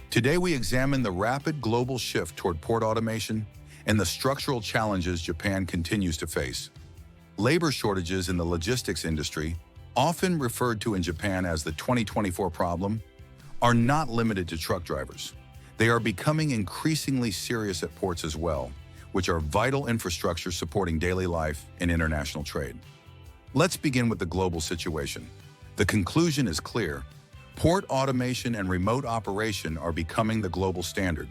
Today we examine the rapid global shift toward port automation and the structural challenges Japan continues to face. Labor shortages in the logistics industry, often referred to in Japan as the 2024 problem, are not limited to truck drivers. They are becoming increasingly serious at ports as well, which are vital infrastructure supporting daily life and international trade. Let's begin with the global situation. The conclusion is clear. Port automation and remote operation are becoming the global standard.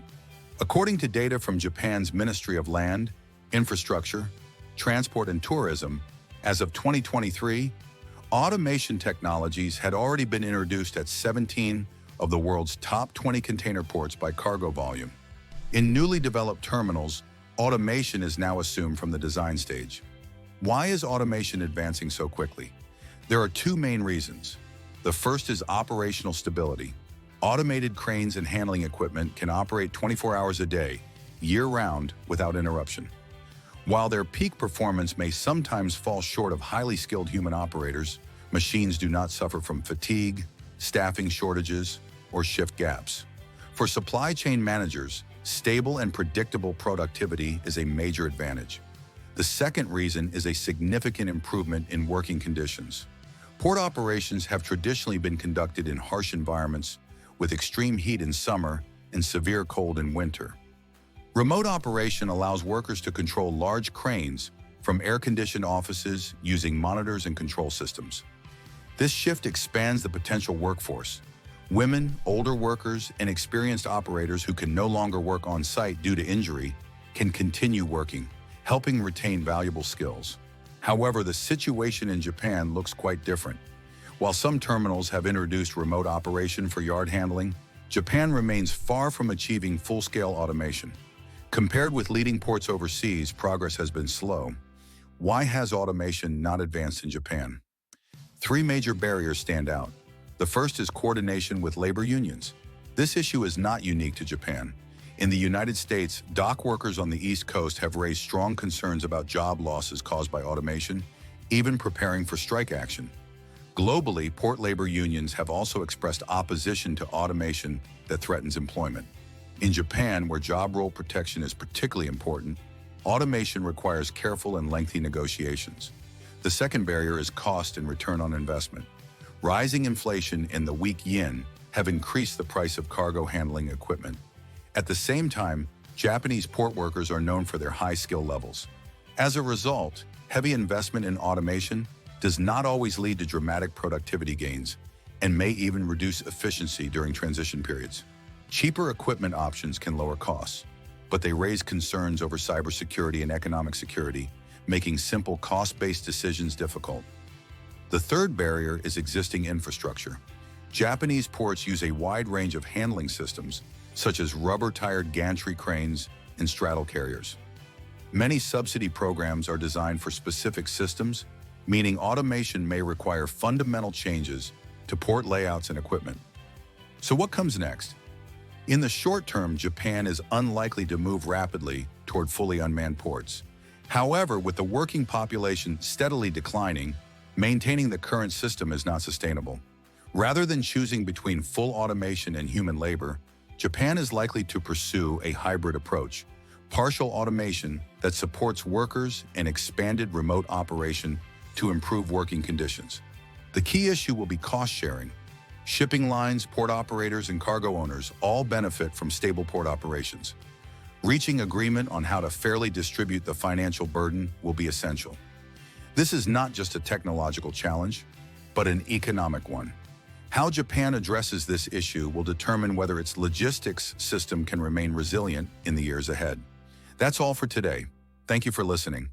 According to data from Japan's Ministry of Land, Infrastructure, Transport and Tourism, as of 2023, automation technologies had already been introduced at 17 of the world's top 20 container ports by cargo volume. In newly developed terminals, automation is now assumed from the design stage. Why is automation advancing so quickly? There are two main reasons. The first is operational stability. Automated cranes and handling equipment can operate 24 hours a day, year-round, without interruption. While their peak performance may sometimes fall short of highly skilled human operators, machines do not suffer from fatigue, staffing shortages, or shift gaps. For supply chain managers, stable and predictable productivity is a major advantage. The second reason is a significant improvement in working conditions. Port operations have traditionally been conducted in harsh environments with extreme heat in summer and severe cold in winter. Remote operation allows workers to control large cranes from air-conditioned offices using monitors and control systems. This shift expands the potential workforce. Women, older workers, and experienced operators who can no longer work on site due to injury can continue working, helping retain valuable skills. However, the situation in Japan looks quite different. While some terminals have introduced remote operation for yard handling, Japan remains far from achieving full-scale automation. Compared with leading ports overseas, progress has been slow. Why has automation not advanced in Japan? Three major barriers stand out. The first is coordination with labor unions. This issue is not unique to Japan. In the United States, dock workers on the East Coast have raised strong concerns about job losses caused by automation, even preparing for strike action. Globally, port labor unions have also expressed opposition to automation that threatens employment. In Japan, where job role protection is particularly important, automation requires careful and lengthy negotiations. The second barrier is cost and return on investment. Rising inflation and the weak yen have increased the price of cargo handling equipment. At the same time, Japanese port workers are known for their high skill levels. As a result, heavy investment in automation does not always lead to dramatic productivity gains and may even reduce efficiency during transition periods. Cheaper equipment options can lower costs, but they raise concerns over cybersecurity and economic security, making simple cost-based decisions difficult. The third barrier is existing infrastructure. Japanese ports use a wide range of handling systems, such as rubber-tired gantry cranes and straddle carriers. Many subsidy programs are designed for specific systems, meaning automation may require fundamental changes to port layouts and equipment. So what comes next? In the short term, Japan is unlikely to move rapidly toward fully unmanned ports. However, with the working population steadily declining, maintaining the current system is not sustainable. Rather than choosing between full automation and human labor, Japan is likely to pursue a hybrid approach, partial automation that supports workers and expanded remote operation to improve working conditions. The key issue will be cost sharing. Shipping lines, port operators, and cargo owners all benefit from stable port operations. Reaching agreement on how to fairly distribute the financial burden will be essential. This is not just a technological challenge, but an economic one. How Japan addresses this issue will determine whether its logistics system can remain resilient in the years ahead. That's all for today. Thank you for listening.